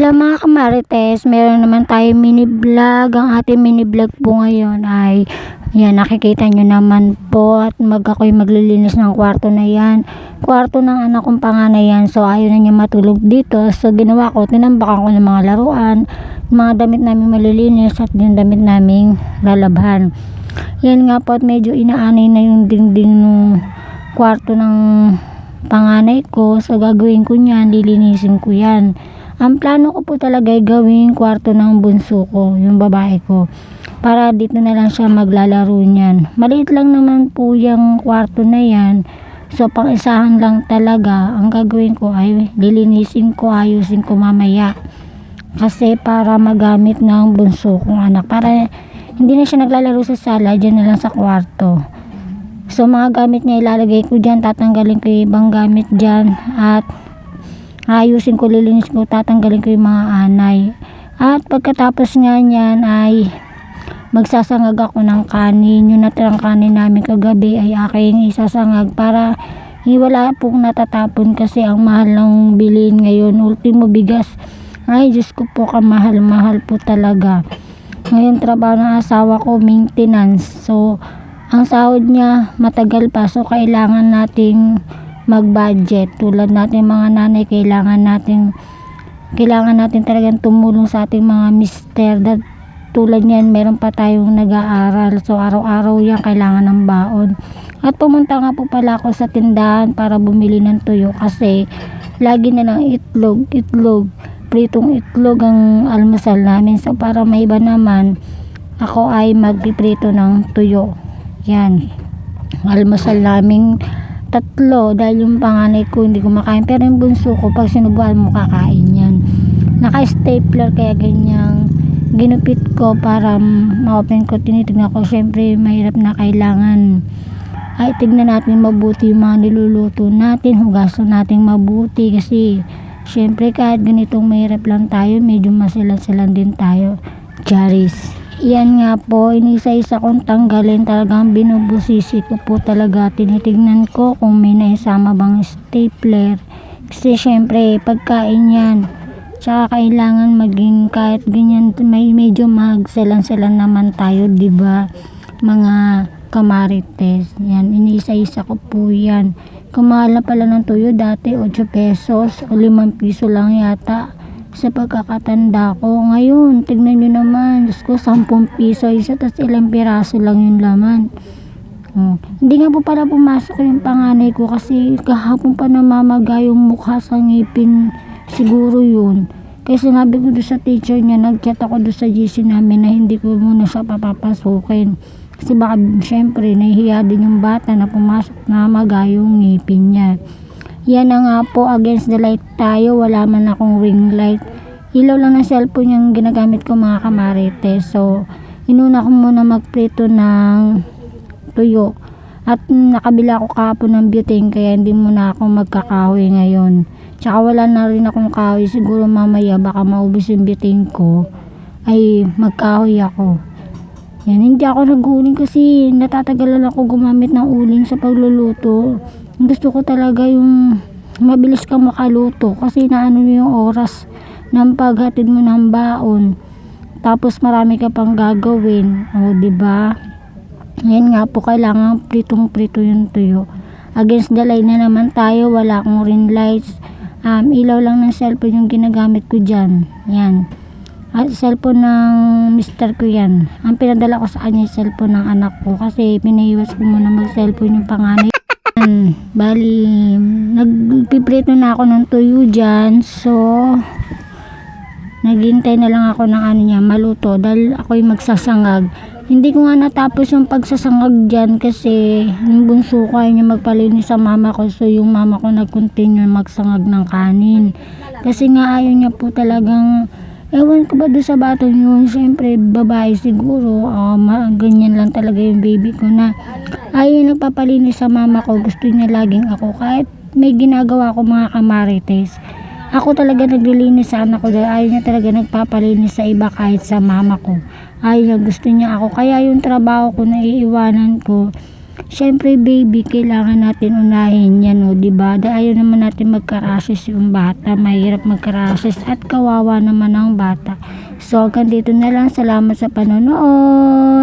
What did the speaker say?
Hello mga kamarites, meron naman tayong mini vlog. Ang ating mini vlog po ngayon ay yan, nakikita nyo naman po at ako'y maglilinis ng kwarto na yan. Kwarto ng anak kong panganay yan, so ayaw na niya matulog dito. So ginawa ko, tinambakan ko ng mga laruan, mga damit namin malilinis at yung damit naming lalabhan. Yan nga po, at medyo inaanay na yung dingding ng kwarto ng panganay ko. So gagawin ko yan, lilinisin ko yan. Ang plano ko po talaga ay gawing kwarto ng bunso ko, yung babae ko, para dito na lang siya maglalaro niyan. Maliit lang naman po yung kwarto na yan, so pang isahan lang talaga. Ang gagawin ko ay lilinisin ko, ayusin ko mamaya, kasi para magamit ng bunso kong anak, para hindi na siya naglalaro sa sala, dyan na lang sa kwarto. So mga gamit niya ilalagay ko dyan, tatanggalin ko yung ibang gamit dyan, at ayusin ko, lilinis ko, tatanggalin ko yung mga anay. At pagkatapos nga niyan ay magsasangag ako ng kanin. Yung natirang kanin namin kagabi ay aking isasangag para wala pong natatapon, kasi ang mahal ng bilhin ngayon. Ultimo bigas, ay Diyos ko po, kamahal-mahal po talaga. Ngayon trabaho ng asawa ko, maintenance, so ang sahod niya matagal pa, so kailangan nating mag-budget. Tulad natin mga nanay, kailangan natin talagang tumulong sa ating mga mister. Tulad niyan, meron pa tayong nag-aaral, so araw-araw yan kailangan ng baon. At pumunta nga po pala ako sa tindahan para bumili ng tuyo, kasi lagi na lang itlog, pritong itlog ang almusal namin. So para may iba naman, ako ay magpiprito ng tuyo. Yan, almusal namin tatlo, dahil yung panganay ko hindi kumakain, pero yung bunso ko pag sinubuan mo kakain yan. Naka-stapler, kaya ganyang ginupit ko para ma-open ko. Tinitignan ko, syempre mahirap na, kailangan ay tignan natin mabuti yung mga niluluto natin, hugasan natin mabuti, kasi syempre kahit ganitong mahirap lang tayo, medyo masilan-silan din tayo. Charis. Yan nga po, inisa-isa kong tanggalin, talagang binubusisi ko po talaga. Tinitignan ko kung may naisama bang stapler, kasi syempre pagkain yan, tsaka kailangan maging kahit ganyan, may medyo magselan-selan naman tayo, diba mga kamarites. Yan, inisa-isa ko po yan. Kumahal na pala ng tuyo dati, 8 pesos o 5 piso lang yata sa pagkakatanda ko. Ngayon tignan nyo naman, Diyos ko, 10 piso isa, tas ilang piraso lang yung laman. Hindi nga po pala pumasok yung panganay ko, kasi kahapon pa namamaga yung mukha sa ngipin, siguro yun. Kaya sinabi ko doon sa teacher niya, nag-chat ako doon sa GC namin na hindi ko muna siya papapasukin, kasi baka syempre nahihiya din yung bata na pumasok na maga yung ngipin niya. Yan na nga po, against the light tayo, wala man akong ring light, ilaw lang ng cellphone yung ginagamit ko mga kamarites. So inuna ko muna magprito ng tuyo, at nakabila ako kahapon ng butane, kaya hindi muna ako magkakahoy ngayon. Tsaka wala na rin akong kahoy, siguro mamaya baka maubos yung butane ko, ay magkahoy ako. Yan, hindi ako nag-uling kasi natatagalan ako gumamit ng uling sa pagluluto. Gusto ko talaga yung mabilis kang makaluto, kasi naano yung oras ng paghatid mo ng baon, tapos marami ka pang gagawin, o diba? Ngayon nga po, kailangan pritong-prito yung tuyo. Against the light na naman tayo, wala akong ring lights, ilaw lang ng cellphone yung ginagamit ko dyan. Yan, at cellphone ng mister ko yan. Ang pinadala ko sa kanya yung cellphone ng anak ko, kasi pinaiwas ko muna mag-cellphone yung panganay. Bali, nagpiprito na ako ng tuyo dyan, so naghintay na lang ako ng ano niya maluto, dahil ako'y magsasangag. Hindi ko nga natapos yung pagsasangag dyan, kasi yung bunso ko ay niya magpalinis sa mama ko, so yung mama ko nag-continue magsangag ng kanin, kasi nga ayaw niya po talagang, ewan ko ba doon sa batang yun, syempre babae siguro, ganyan lang talaga yung baby ko, na ayaw nagpapalinis sa mama ko, gusto niya laging ako. Kahit may ginagawa ko mga kamarites, ako talaga naglilinis sa anak ko, dahil ayaw niya talaga nagpapalinis sa iba, kahit sa mama ko ayaw niya, gusto niya ako. Kaya yung trabaho ko na iiwanan ko, Siyempre baby, kailangan natin unahin yan, o, diba? Dahil ayaw naman natin magka-rashes yung bata. Mahirap magka-rashes at kawawa naman ang bata. So, hanggang dito na lang. Salamat sa panonood.